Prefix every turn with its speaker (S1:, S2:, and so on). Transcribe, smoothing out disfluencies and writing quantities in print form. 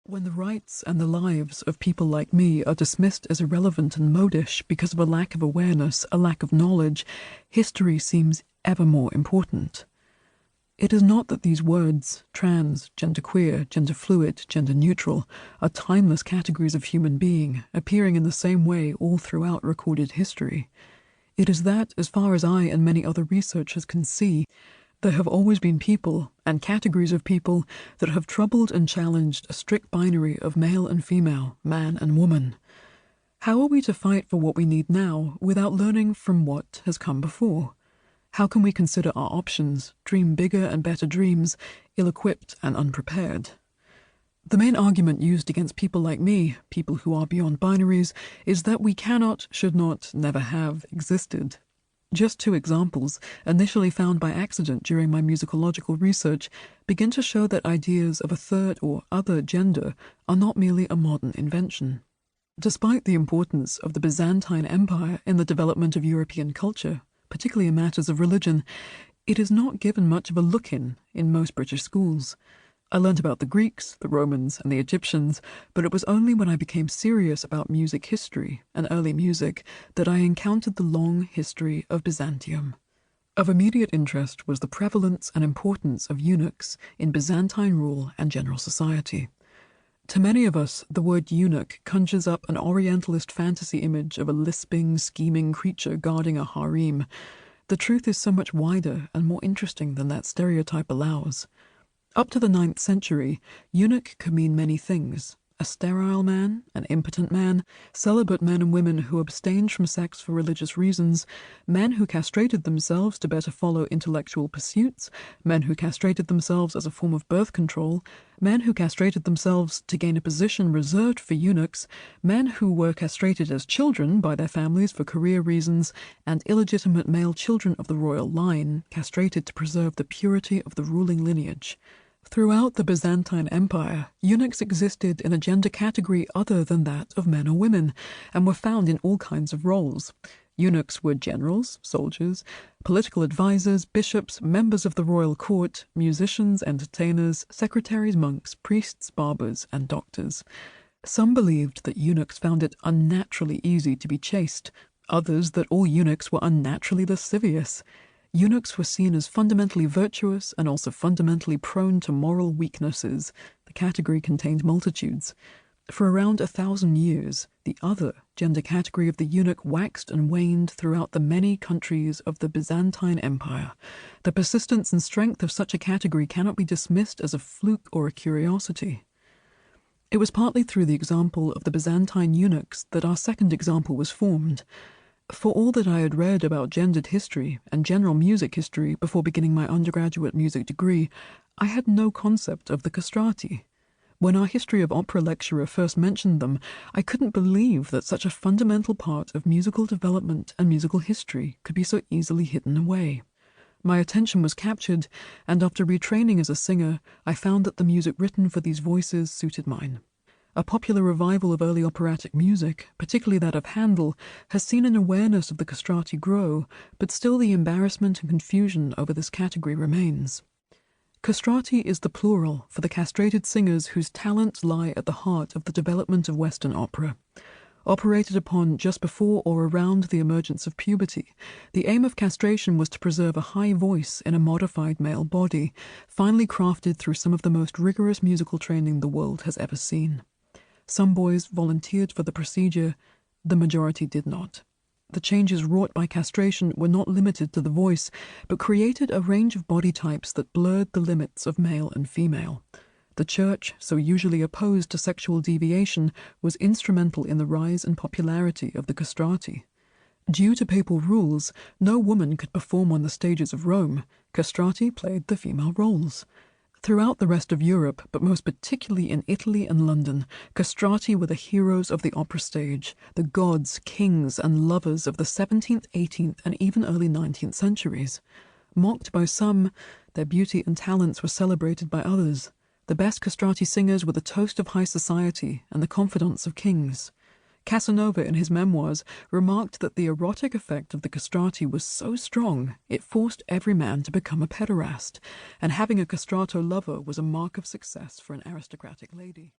S1: When the rights and the lives of people like me are dismissed as irrelevant and modish because of a lack of awareness, a lack of knowledge, history seems ever more important. It is not that these words, trans, genderqueer, gender fluid, gender neutral, are timeless categories of human being, appearing in the same way all throughout recorded history. It is that, as far as I and many other researchers can see, there have always been people, and categories of people, that have troubled and challenged a strict binary of male and female, man and woman. How are we to fight for what we need now without learning from what has come before? How can we consider our options, dream bigger and better dreams, ill-equipped and unprepared? The main argument used against people like me, people who are beyond binaries, is that we cannot, should not, never have existed. Just two examples, initially found by accident during my musicological research, begin to show that ideas of a third or other gender are not merely a modern invention. Despite the importance of the Byzantine Empire in the development of European culture, particularly in matters of religion, it is not given much of a look-in most British schools. I learnt about the Greeks, the Romans, and the Egyptians, but it was only when I became serious about music history and early music that I encountered the long history of Byzantium. Of immediate interest was the prevalence and importance of eunuchs in Byzantine rule and general society. To many of us, the word eunuch conjures up an Orientalist fantasy image of a lisping, scheming creature guarding a harem. The truth is so much wider and more interesting than that stereotype allows. Up to the 9th century, eunuch could mean many things: a sterile man, an impotent man, celibate men and women who abstained from sex for religious reasons, men who castrated themselves to better follow intellectual pursuits, men who castrated themselves as a form of birth control, men who castrated themselves to gain a position reserved for eunuchs, men who were castrated as children by their families for career reasons, and illegitimate male children of the royal line, castrated to preserve the purity of the ruling lineage. Throughout the Byzantine Empire, eunuchs existed in a gender category other than that of men or women, and were found in all kinds of roles. Eunuchs were generals, soldiers, political advisors, bishops, members of the royal court, musicians, entertainers, secretaries, monks, priests, barbers, and doctors. Some believed that eunuchs found it unnaturally easy to be chaste, others that all eunuchs were unnaturally lascivious. Eunuchs were seen as fundamentally virtuous and also fundamentally prone to moral weaknesses. The category contained multitudes. For around 1,000 years, the other gender category of the eunuch waxed and waned throughout the many countries of the Byzantine Empire. The persistence and strength of such a category cannot be dismissed as a fluke or a curiosity. It was partly through the example of the Byzantine eunuchs that our second example was formed. For all that I had read about gendered history and general music history before beginning my undergraduate music degree, I had no concept of the castrati. When our history of opera lecturer first mentioned them, I couldn't believe that such a fundamental part of musical development and musical history could be so easily hidden away. My attention was captured, and after retraining as a singer, I found that the music written for these voices suited mine. A popular revival of early operatic music, particularly that of Handel, has seen an awareness of the castrati grow, but still the embarrassment and confusion over this category remains. Castrati is the plural for the castrated singers whose talents lie at the heart of the development of Western opera. Operated upon just before or around the emergence of puberty, the aim of castration was to preserve a high voice in a modified male body, finely crafted through some of the most rigorous musical training the world has ever seen. Some boys volunteered for the procedure, the majority did not. The changes wrought by castration were not limited to the voice, but created a range of body types that blurred the limits of male and female. The Church, so usually opposed to sexual deviation, was instrumental in the rise and popularity of the castrati. Due to papal rules, no woman could perform on the stages of Rome. Castrati played the female roles. Throughout the rest of Europe, but most particularly in Italy and London, castrati were the heroes of the opera stage, the gods, kings, and lovers of the 17th, 18th, and even early 19th centuries. Mocked by some, their beauty and talents were celebrated by others. The best castrati singers were the toast of high society and the confidants of kings. Casanova, in his memoirs, remarked that the erotic effect of the castrati was so strong it forced every man to become a pederast, and having a castrato lover was a mark of success for an aristocratic lady.